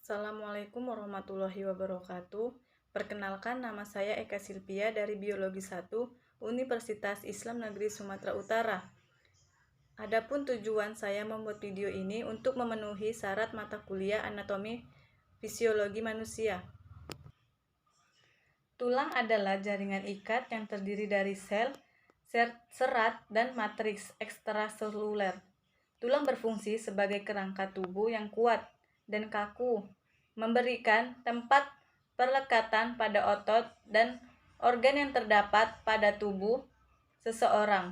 Assalamualaikum warahmatullahi wabarakatuh. Perkenalkan, nama saya Eka Silvia dari Biologi 1 Universitas Islam Negeri Sumatera Utara. Adapun tujuan saya membuat video ini untuk memenuhi syarat mata kuliah anatomi fisiologi manusia. Tulang adalah jaringan ikat yang terdiri dari sel, serat, dan matriks ekstraseluler. Tulang berfungsi sebagai kerangka tubuh yang kuat dan kaku, memberikan tempat perlekatan pada otot dan organ yang terdapat pada tubuh seseorang.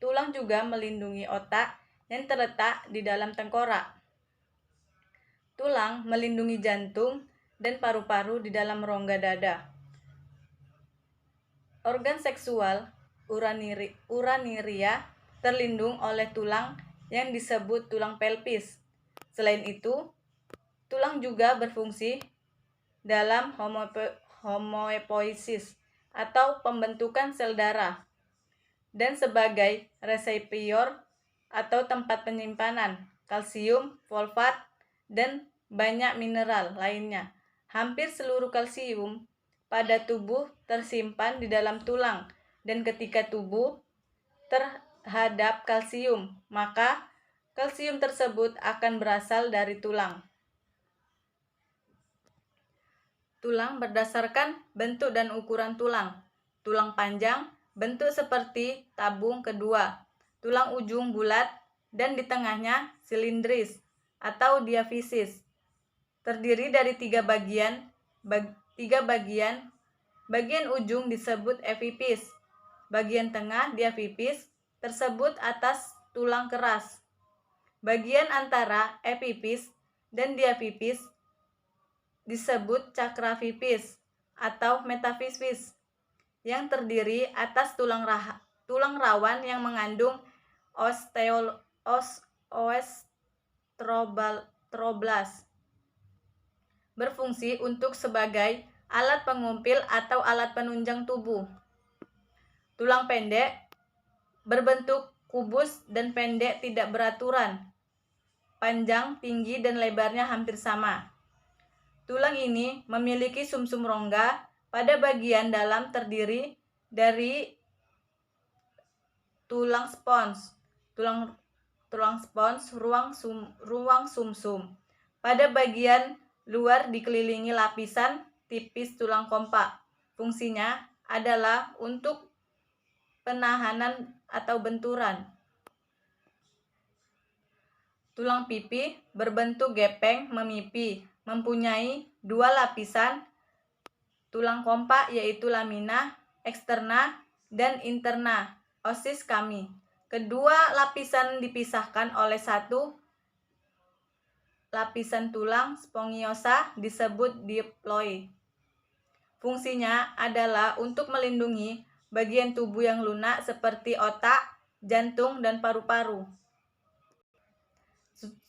Tulang juga melindungi otak yang terletak di dalam tengkorak. Tulang melindungi jantung dan paru-paru di dalam rongga dada. Organ seksual uraniria terlindung oleh tulang yang disebut tulang pelvis. Selain itu, tulang juga berfungsi dalam homeopoiesis atau pembentukan sel darah dan sebagai reservoir atau tempat penyimpanan kalsium, fosfat, dan banyak mineral lainnya. Hampir seluruh kalsium pada tubuh tersimpan di dalam tulang, dan ketika tubuh terhadap kalsium, maka kalsium tersebut akan berasal dari tulang. Tulang berdasarkan bentuk dan ukuran tulang. Tulang panjang bentuk seperti tabung kedua, tulang ujung bulat dan di tengahnya silindris atau diafisis. Terdiri dari tiga bagian. Bagian ujung disebut epifis. Bagian tengah diafipis tersebut atas tulang keras. Bagian antara epifis dan diafipis disebut cakrafipis atau metafipis yang terdiri atas tulang rawan yang mengandung osteoblast. Berfungsi untuk sebagai alat pengumpil atau alat penunjang tubuh. Tulang pendek berbentuk kubus dan pendek tidak beraturan. Panjang, tinggi, dan lebarnya hampir sama. Tulang ini memiliki sumsum rongga pada bagian dalam terdiri dari tulang spons, ruang sumsum. Pada bagian luar dikelilingi lapisan tipis tulang kompak. Fungsinya adalah untuk penahanan atau benturan. Tulang pipi berbentuk gepeng memipi, mempunyai dua lapisan tulang kompak yaitu lamina eksterna dan interna osis kami. Kedua lapisan dipisahkan oleh satu lapisan tulang spongiosa disebut diploid. Fungsinya adalah untuk melindungi bagian tubuh yang lunak seperti otak, jantung, dan paru-paru.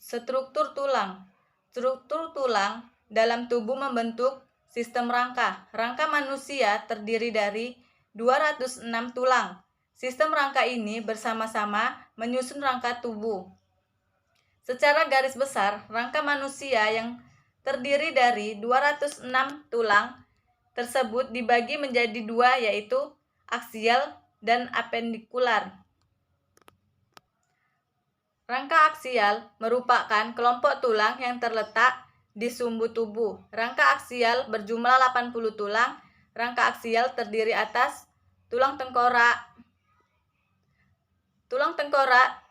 Struktur tulang. Struktur tulang dalam tubuh membentuk sistem rangka. Rangka manusia terdiri dari 206 tulang. Sistem rangka ini bersama-sama menyusun rangka tubuh. Secara garis besar, rangka manusia yang terdiri dari 206 tulang tersebut dibagi menjadi dua, yaitu aksial dan apendikular. Rangka aksial merupakan kelompok tulang yang terletak di sumbu tubuh. Rangka aksial berjumlah 80 tulang. Rangka aksial terdiri atas tulang tengkorak. Tulang tengkorak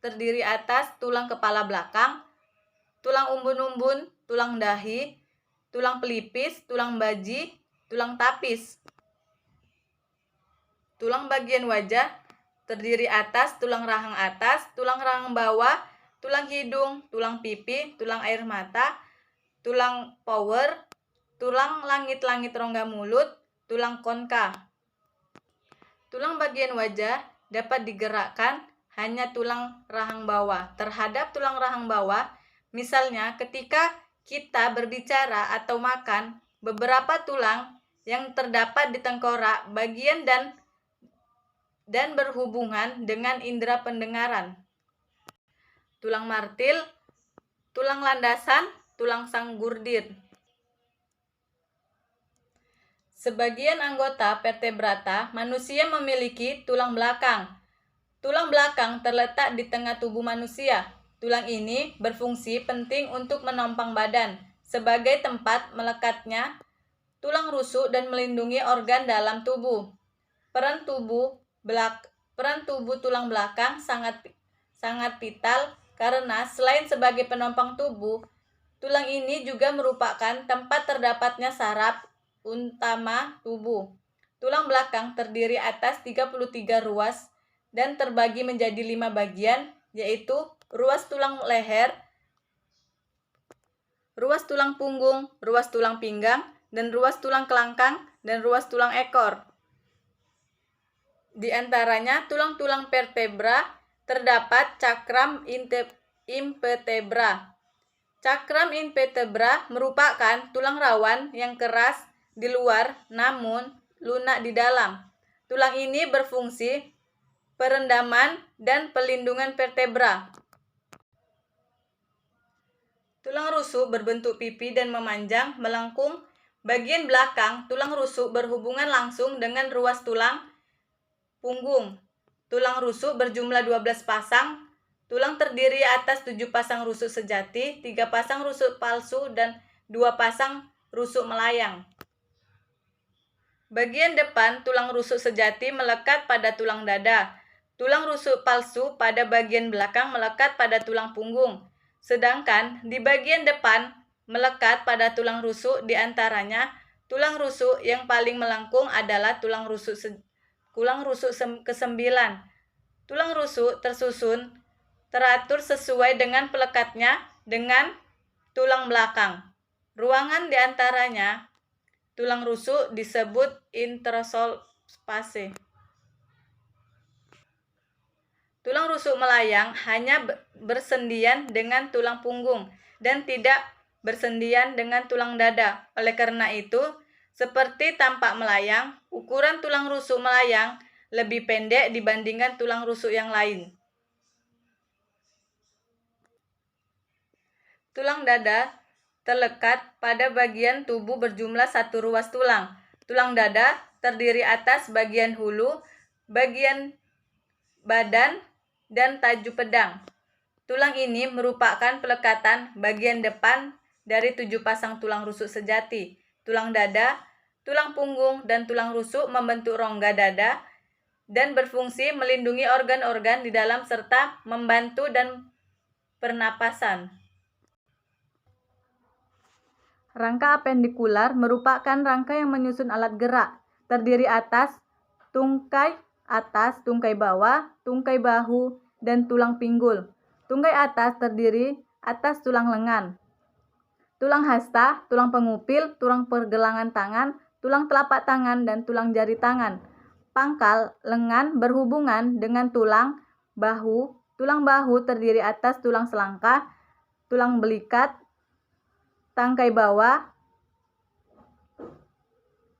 terdiri atas tulang kepala belakang, tulang umbun-umbun, tulang dahi, tulang pelipis, tulang baji, tulang tapis. Tulang bagian wajah terdiri atas tulang rahang atas, tulang rahang bawah, tulang hidung, tulang pipi, tulang air mata, tulang power, tulang langit-langit rongga mulut, tulang konka. Tulang bagian wajah dapat digerakkan hanya tulang rahang bawah. Terhadap tulang rahang bawah, misalnya ketika kita berbicara atau makan, beberapa tulang yang terdapat di tengkorak bagian dan berhubungan dengan indera pendengaran. Tulang martil, tulang landasan, tulang sanggurdir. Sebagian anggota vertebrata manusia memiliki tulang belakang. Tulang belakang terletak di tengah tubuh manusia. Tulang ini berfungsi penting untuk menopang badan, sebagai tempat melekatnya tulang rusuk dan melindungi organ dalam tubuh. Peran tubuh tulang belakang sangat vital karena selain sebagai penopang tubuh, tulang ini juga merupakan tempat terdapatnya saraf utama tubuh. Tulang belakang terdiri atas 33 ruas dan terbagi menjadi 5 bagian, yaitu ruas tulang leher, ruas tulang punggung, ruas tulang pinggang, dan ruas tulang kelangkang, dan ruas tulang ekor. Di antaranya tulang-tulang vertebra terdapat cakram invertebra. Cakram invertebra merupakan tulang rawan yang keras di luar namun lunak di dalam. Tulang ini berfungsi perendaman dan pelindungan vertebra. Tulang rusuk berbentuk pipi dan memanjang melengkung. Bagian belakang tulang rusuk berhubungan langsung dengan ruas tulang punggung. Tulang rusuk berjumlah 12 pasang. Tulang terdiri atas 7 pasang rusuk sejati, 3 pasang rusuk palsu, dan 2 pasang rusuk melayang. Bagian depan tulang rusuk sejati melekat pada tulang dada. Tulang rusuk palsu pada bagian belakang melekat pada tulang punggung. Sedangkan di bagian depan melekat pada tulang rusuk, di antaranya tulang rusuk yang paling melengkung adalah tulang rusuk ke-9. Tulang rusuk tersusun teratur sesuai dengan pelekatnya dengan tulang belakang. Ruangan di antaranya tulang rusuk disebut interossal space. Tulang rusuk melayang hanya bersendian dengan tulang punggung dan tidak bersendian dengan tulang dada. Oleh karena itu, seperti tampak melayang, ukuran tulang rusuk melayang lebih pendek dibandingkan tulang rusuk yang lain. Tulang dada terlekat pada bagian tubuh berjumlah 1 ruas tulang. Tulang dada terdiri atas bagian hulu, bagian badan, dan taju pedang. Tulang ini merupakan pelekatan bagian depan dari 7 pasang tulang rusuk sejati. Tulang dada, tulang punggung, dan tulang rusuk membentuk rongga dada dan berfungsi melindungi organ-organ di dalam serta membantu dan pernapasan. Rangka apendikular merupakan rangka yang menyusun alat gerak, terdiri atas tungkai atas, tungkai bawah, tungkai bahu, dan tulang pinggul. Tungkai atas terdiri atas tulang lengan, tulang hasta, tulang pengupil, tulang pergelangan tangan, tulang telapak tangan, dan tulang jari tangan. Pangkal lengan berhubungan dengan tulang bahu. Tulang bahu terdiri atas tulang selangkah, tulang belikat, tangkai bawah.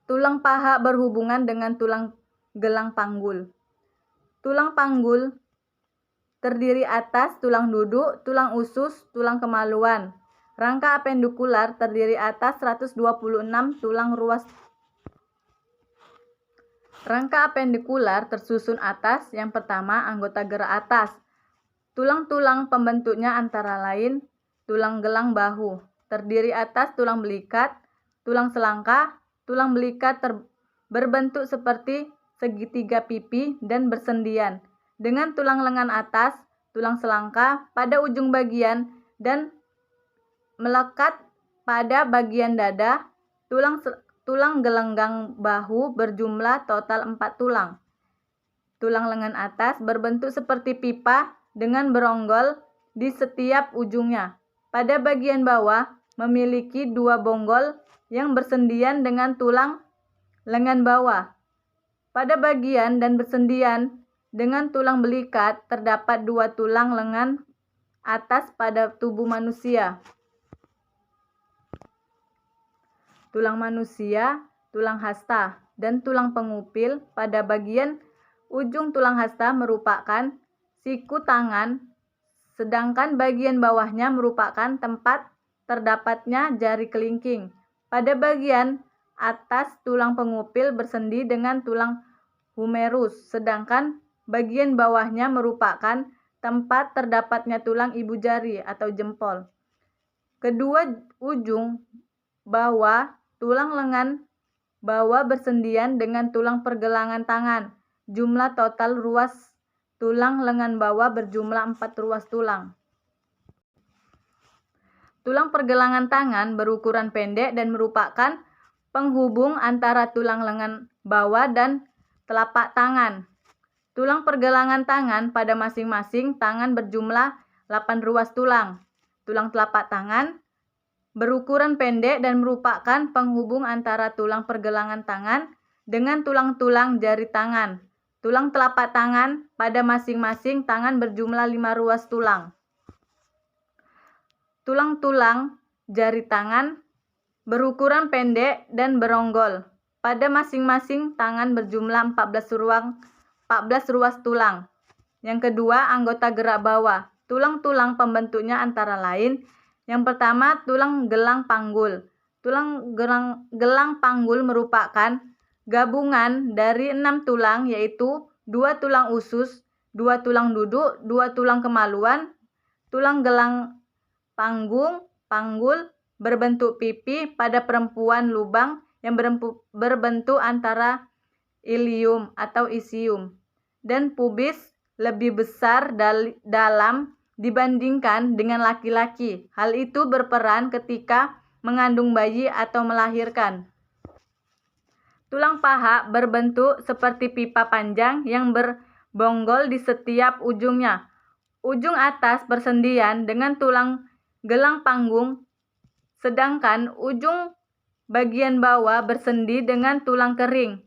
Tulang paha berhubungan dengan tulang gelang panggul. Tulang panggul terdiri atas tulang duduk, tulang usus, tulang kemaluan. Rangka apendikular terdiri atas 126 tulang ruas. Rangka apendikular tersusun atas. Yang pertama, anggota gerak atas. Tulang-tulang pembentuknya antara lain tulang gelang bahu. Terdiri atas tulang belikat, tulang selangkah. Tulang belikat berbentuk seperti segitiga pipi dan bersendian dengan tulang lengan atas, tulang selangkah pada ujung bagian dan melekat pada bagian dada. Tulang gelenggang bahu berjumlah total 4 tulang. Tulang lengan atas berbentuk seperti pipa dengan beronggol di setiap ujungnya. Pada bagian bawah memiliki 2 bonggol yang bersendian dengan tulang lengan bawah. Pada bagian dan bersendian dengan tulang belikat terdapat 2 tulang lengan atas pada tubuh manusia. Tulang manusia, tulang hasta, dan tulang pengupil pada bagian ujung tulang hasta merupakan siku tangan, sedangkan bagian bawahnya merupakan tempat terdapatnya jari kelingking. Pada bagian atas tulang pengupil bersendi dengan tulang humerus, sedangkan bagian bawahnya merupakan tempat terdapatnya tulang ibu jari atau jempol. Kedua ujung bawah tulang lengan bawah bersendian dengan tulang pergelangan tangan. Jumlah total ruas tulang lengan bawah berjumlah 4 ruas tulang. Tulang pergelangan tangan berukuran pendek dan merupakan penghubung antara tulang lengan bawah dan telapak tangan. Tulang pergelangan tangan pada masing-masing tangan berjumlah 8 ruas tulang. Tulang telapak tangan berukuran pendek dan merupakan penghubung antara tulang pergelangan tangan dengan tulang-tulang jari tangan. Tulang telapak tangan pada masing-masing tangan berjumlah 5 ruas tulang. Tulang-tulang jari tangan berukuran pendek dan beronggol. Pada masing-masing tangan berjumlah 14 ruas tulang. Yang kedua, anggota gerak bawah. Tulang-tulang pembentuknya antara lain: yang pertama, tulang gelang panggul. Tulang gelang panggul merupakan gabungan dari 6 tulang, yaitu 2 tulang usus, 2 tulang duduk, 2 tulang kemaluan. Tulang gelang panggul berbentuk pipi pada perempuan, lubang yang berbentuk antara ilium atau isium, dan pubis lebih besar dalam dibandingkan dengan laki-laki. Hal itu berperan ketika mengandung bayi atau melahirkan. Tulang paha berbentuk seperti pipa panjang yang berbonggol di setiap ujungnya. Ujung atas bersendian dengan tulang gelang panggung, sedangkan ujung bagian bawah bersendi dengan tulang kering.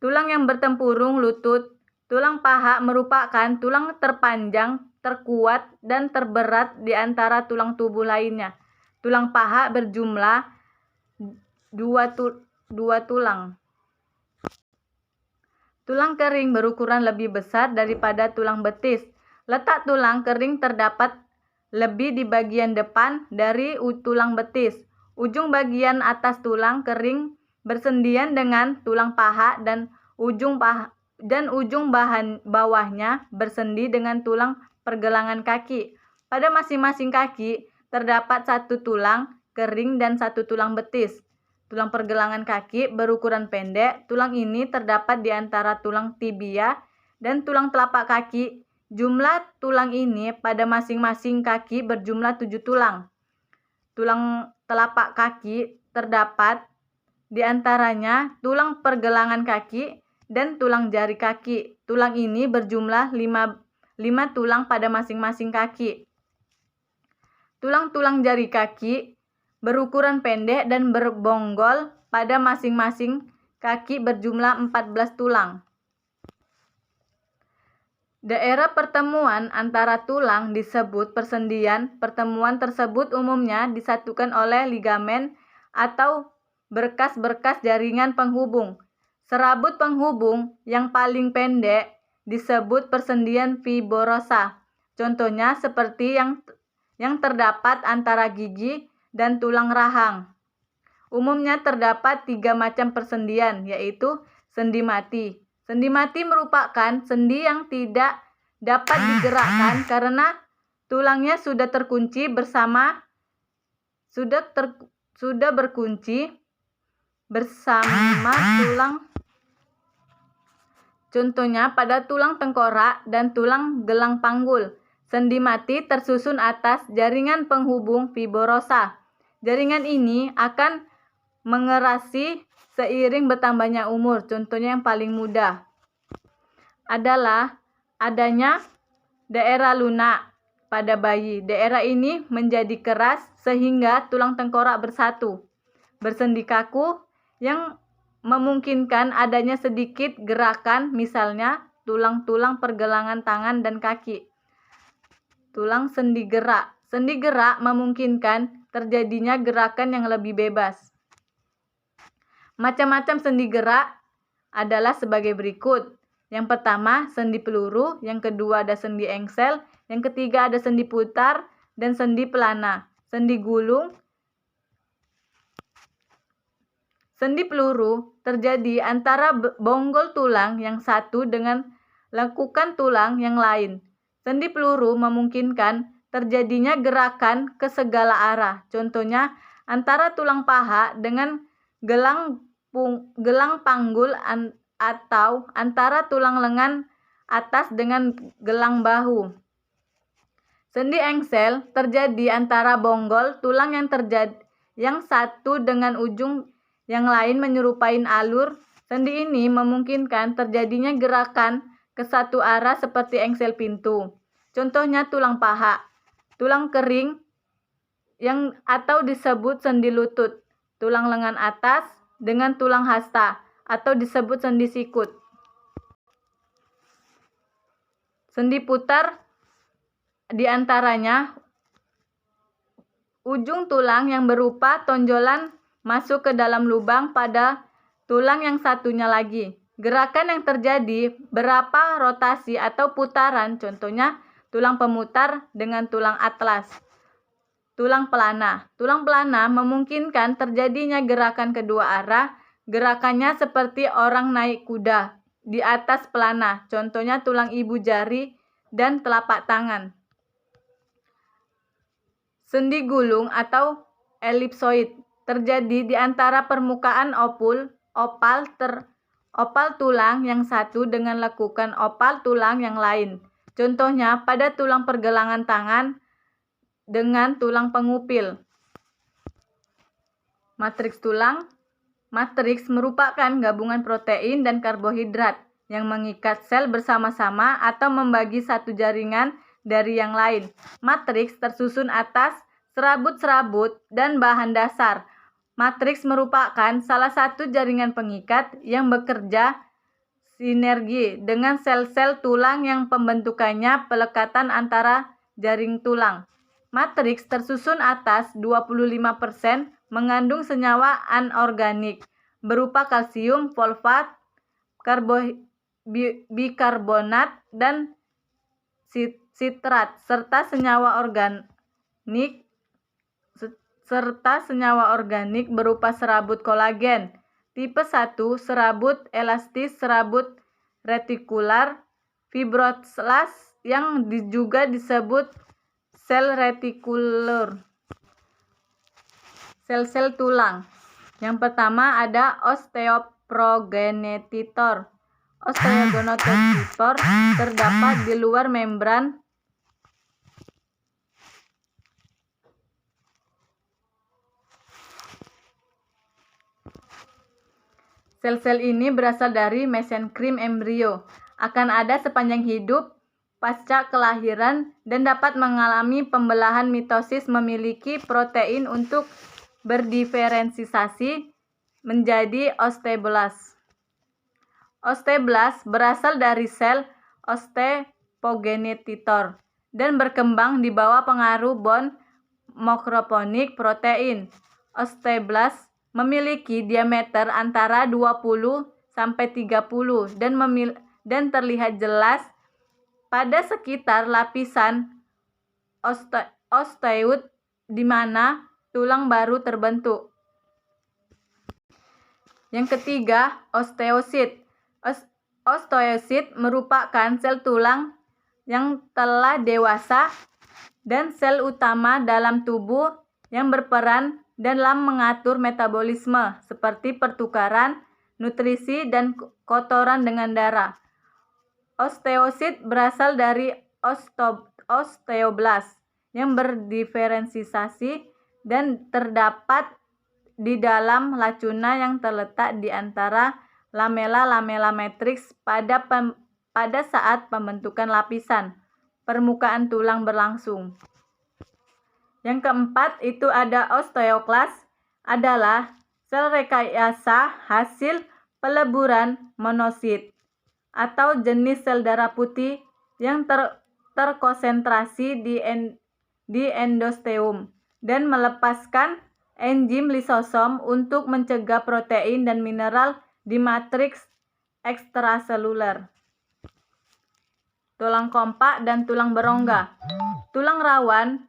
Tulang yang bertempurung lutut. Tulang paha merupakan tulang terpanjang, terkuat, dan terberat di antara tulang tubuh lainnya. Tulang paha berjumlah 2 tulang. Tulang kering berukuran lebih besar daripada tulang betis. Letak tulang kering terdapat lebih di bagian depan dari tulang betis. Ujung bagian atas tulang kering bersendian dengan tulang paha dan ujung bawahnya bersendi dengan tulang pergelangan kaki. Pada masing-masing kaki terdapat 1 tulang kering dan 1 tulang betis. Tulang pergelangan kaki berukuran pendek. Tulang ini terdapat di antara tulang tibia dan tulang telapak kaki. Jumlah tulang ini pada masing-masing kaki berjumlah 7 tulang. Tulang telapak kaki terdapat di antaranya tulang pergelangan kaki dan tulang jari kaki. Tulang ini berjumlah 5 tulang pada masing-masing kaki. Tulang-tulang jari kaki berukuran pendek dan berbonggol pada masing-masing kaki berjumlah 14 tulang. Daerah pertemuan antara tulang disebut persendian. Pertemuan tersebut umumnya disatukan oleh ligamen atau berkas-berkas jaringan penghubung. Serabut penghubung yang paling pendek disebut persendian fibrosa. Contohnya seperti yang terdapat antara gigi dan tulang rahang. Umumnya terdapat 3 macam persendian, yaitu sendi mati. Sendi mati merupakan sendi yang tidak dapat digerakkan karena tulangnya sudah berkunci bersama tulang. Contohnya pada tulang tengkorak dan tulang gelang panggul. Sendi mati tersusun atas jaringan penghubung fibrosa. Jaringan ini akan mengerasi seiring bertambahnya umur. Contohnya yang paling mudah adalah adanya daerah lunak pada bayi. Daerah ini menjadi keras sehingga tulang tengkorak bersatu. Bersendi kaku yang memungkinkan adanya sedikit gerakan, misalnya tulang-tulang pergelangan tangan dan kaki. Tulang sendi gerak. Sendi gerak memungkinkan terjadinya gerakan yang lebih bebas. Macam-macam sendi gerak adalah sebagai berikut. Yang pertama, sendi peluru. Yang kedua, ada sendi engsel. Yang ketiga, ada sendi putar dan sendi pelana. Sendi gulung Sendi peluru terjadi antara bonggol tulang yang satu dengan lekukan tulang yang lain. Sendi peluru memungkinkan terjadinya gerakan ke segala arah. Contohnya antara tulang paha dengan gelang panggul atau antara tulang lengan atas dengan gelang bahu. Sendi engsel terjadi antara bonggol tulang yang satu dengan ujung yang lain menyerupai alur. Sendi ini memungkinkan terjadinya gerakan ke satu arah seperti engsel pintu. Contohnya tulang paha, tulang kering atau disebut sendi lutut, tulang lengan atas dengan tulang hasta atau disebut sendi sikut. Sendi putar diantaranya ujung tulang yang berupa tonjolan masuk ke dalam lubang pada tulang yang satunya lagi. Gerakan yang terjadi berapa rotasi atau putaran, contohnya tulang pemutar dengan tulang atlas. Tulang pelana. Tulang pelana memungkinkan terjadinya gerakan kedua arah. Gerakannya seperti orang naik kuda di atas pelana, contohnya tulang ibu jari dan telapak tangan. Sendi gulung atau elipsoid terjadi di antara permukaan opal tulang yang satu dengan lekukan opal tulang yang lain. Contohnya pada tulang pergelangan tangan dengan tulang pengupil. Matriks tulang. Matriks merupakan gabungan protein dan karbohidrat yang mengikat sel bersama-sama atau membagi satu jaringan dari yang lain. Matriks tersusun atas serabut-serabut dan bahan dasar. Matriks merupakan salah satu jaringan pengikat yang bekerja sinergi dengan sel-sel tulang yang pembentukannya pelekatan antara jaring tulang. Matriks tersusun atas 25% mengandung senyawa anorganik berupa kalsium, fosfat, bikarbonat, dan sitrat serta senyawa organik berupa serabut kolagen. Tipe 1 serabut elastis, serabut retikular, fibroblas yang juga disebut sel retikular. Sel-sel tulang. Yang pertama ada osteoprogenitor. Osteogonotocitor terdapat di luar membran sel-sel ini berasal dari mesenkrim embrio, akan ada sepanjang hidup pasca kelahiran dan dapat mengalami pembelahan mitosis, memiliki protein untuk berdiferensiasi menjadi osteoblas. Osteoblas berasal dari sel osteoprogenitor dan berkembang di bawah pengaruh bond makroponik protein. Osteoblas memiliki diameter antara 20 sampai 30 dan terlihat jelas pada sekitar lapisan osteoid di mana tulang baru terbentuk. Yang ketiga, osteosit. Osteosit merupakan sel tulang yang telah dewasa dan sel utama dalam tubuh yang berperan dalam mengatur metabolisme seperti pertukaran nutrisi dan kotoran dengan darah. Osteosit berasal dari osteoblas yang berdiferensiasi dan terdapat di dalam lacuna yang terletak di antara lamela-lamela matriks pada saat pembentukan lapisan permukaan tulang berlangsung. Yang keempat itu ada osteoklas, adalah sel rekayasa hasil peleburan monosit atau jenis sel darah putih yang terkonsentrasi di endosteum dan melepaskan enzim lisosom untuk mencegah protein dan mineral di matriks ekstraseluler. Tulang kompak dan tulang berongga. Tulang rawan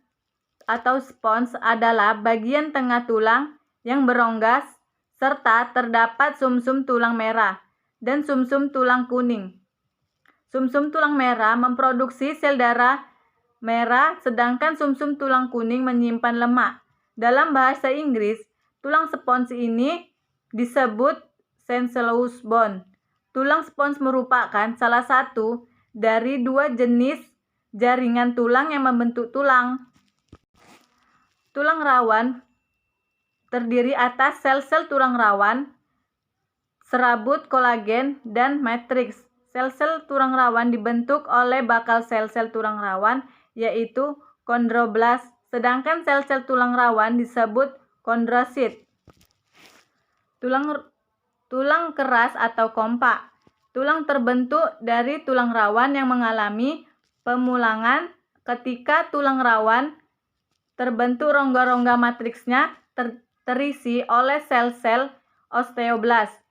atau spons adalah bagian tengah tulang yang berongga serta terdapat sumsum tulang merah dan sumsum tulang kuning. Sumsum tulang merah memproduksi sel darah merah, sedangkan sumsum tulang kuning menyimpan lemak. Dalam bahasa Inggris, tulang spons ini disebut cancellous bone. Tulang spons merupakan salah satu dari dua jenis jaringan tulang yang membentuk tulang. Tulang rawan terdiri atas sel-sel tulang rawan, serabut kolagen, dan matriks. Sel-sel tulang rawan dibentuk oleh bakal sel-sel tulang rawan, yaitu kondroblast, sedangkan sel-sel tulang rawan disebut kondrosit. Tulang keras atau kompak. Tulang terbentuk dari tulang rawan yang mengalami pemulangan. Ketika tulang rawan terbentuk, rongga-rongga matriksnya terisi oleh sel-sel osteoblast.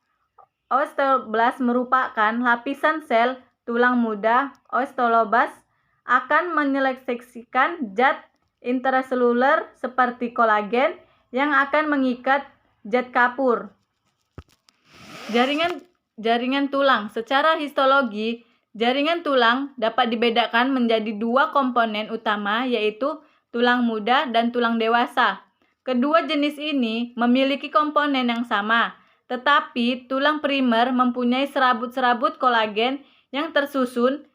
Osteoblast merupakan lapisan sel tulang muda. Osteoblast akan menyeleksikan zat intraseluler seperti kolagen yang akan mengikat zat kapur. Jaringan tulang. Secara histologi, jaringan tulang dapat dibedakan menjadi dua komponen utama, yaitu tulang muda dan tulang dewasa. Kedua jenis ini memiliki komponen yang sama, tetapi tulang primer mempunyai serabut-serabut kolagen yang tersusun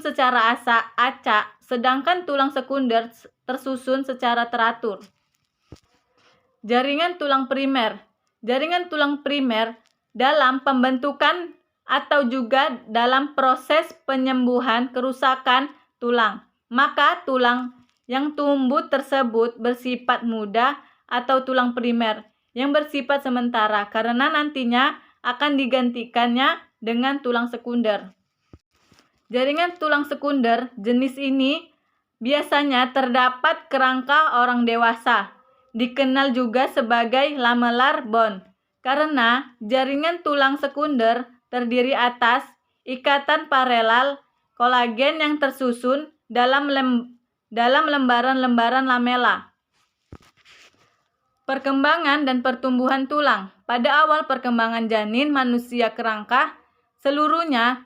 secara acak, sedangkan tulang sekunder tersusun secara teratur. Jaringan tulang primer. Jaringan tulang primer dalam pembentukan atau juga dalam proses penyembuhan kerusakan tulang. Maka tulang yang tumbuh tersebut bersifat muda atau tulang primer yang bersifat sementara karena nantinya akan digantikannya dengan tulang sekunder. Jaringan tulang sekunder jenis ini biasanya terdapat kerangka orang dewasa, dikenal juga sebagai lamellar bone, karena jaringan tulang sekunder terdiri atas ikatan paralel kolagen yang tersusun dalam lembaran-lembaran lamela. Perkembangan dan pertumbuhan tulang. Pada awal perkembangan janin manusia kerangka seluruhnya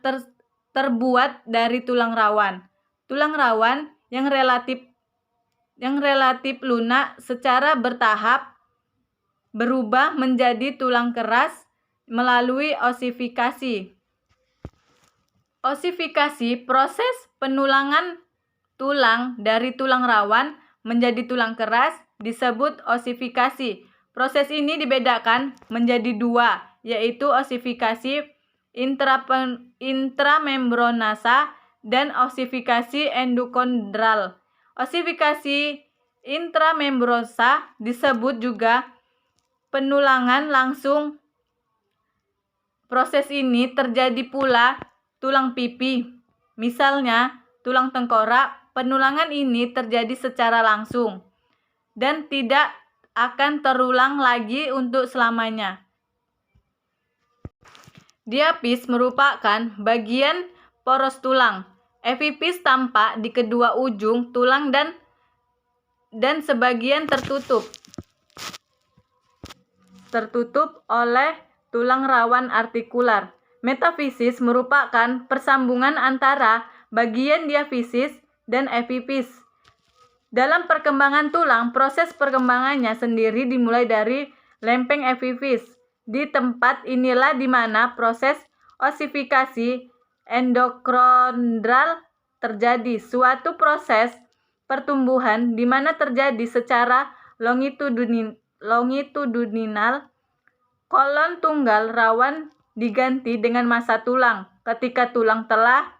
terbuat dari tulang rawan. Tulang rawan yang relatif lunak secara bertahap berubah menjadi tulang keras melalui osifikasi. Osifikasi, proses penulangan tulang dari tulang rawan menjadi tulang keras, disebut osifikasi. Proses ini dibedakan menjadi dua, yaitu osifikasi intramembranasa dan osifikasi endokondral. Osifikasi intramembranasa disebut juga penulangan langsung. Proses ini terjadi pula tulang pipi. Misalnya, tulang tengkorak, penulangan ini terjadi secara langsung dan tidak akan terulang lagi untuk selamanya. Diapis merupakan bagian poros tulang. Epipis tampak di kedua ujung tulang dan sebagian tertutup oleh tulang rawan artikular. Metafisis merupakan persambungan antara bagian diafisis dan epipis. Dalam perkembangan tulang, proses perkembangannya sendiri dimulai dari lempeng epifis. Di tempat inilah di mana proses osifikasi endokondral terjadi, suatu proses pertumbuhan di mana terjadi secara longitudinal. Kolon tunggal rawan diganti dengan massa tulang. Ketika tulang telah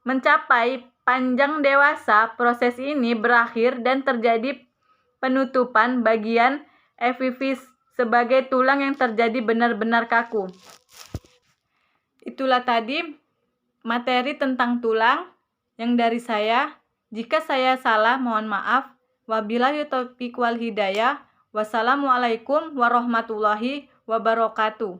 mencapai panjang dewasa, proses ini berakhir dan terjadi penutupan bagian epifis sebagai tulang yang terjadi benar-benar kaku. Itulah tadi materi tentang tulang yang dari saya. Jika saya salah, mohon maaf. Wabillahi taufiq wal hidayah. Wassalamualaikum warahmatullahi wabarakatuh.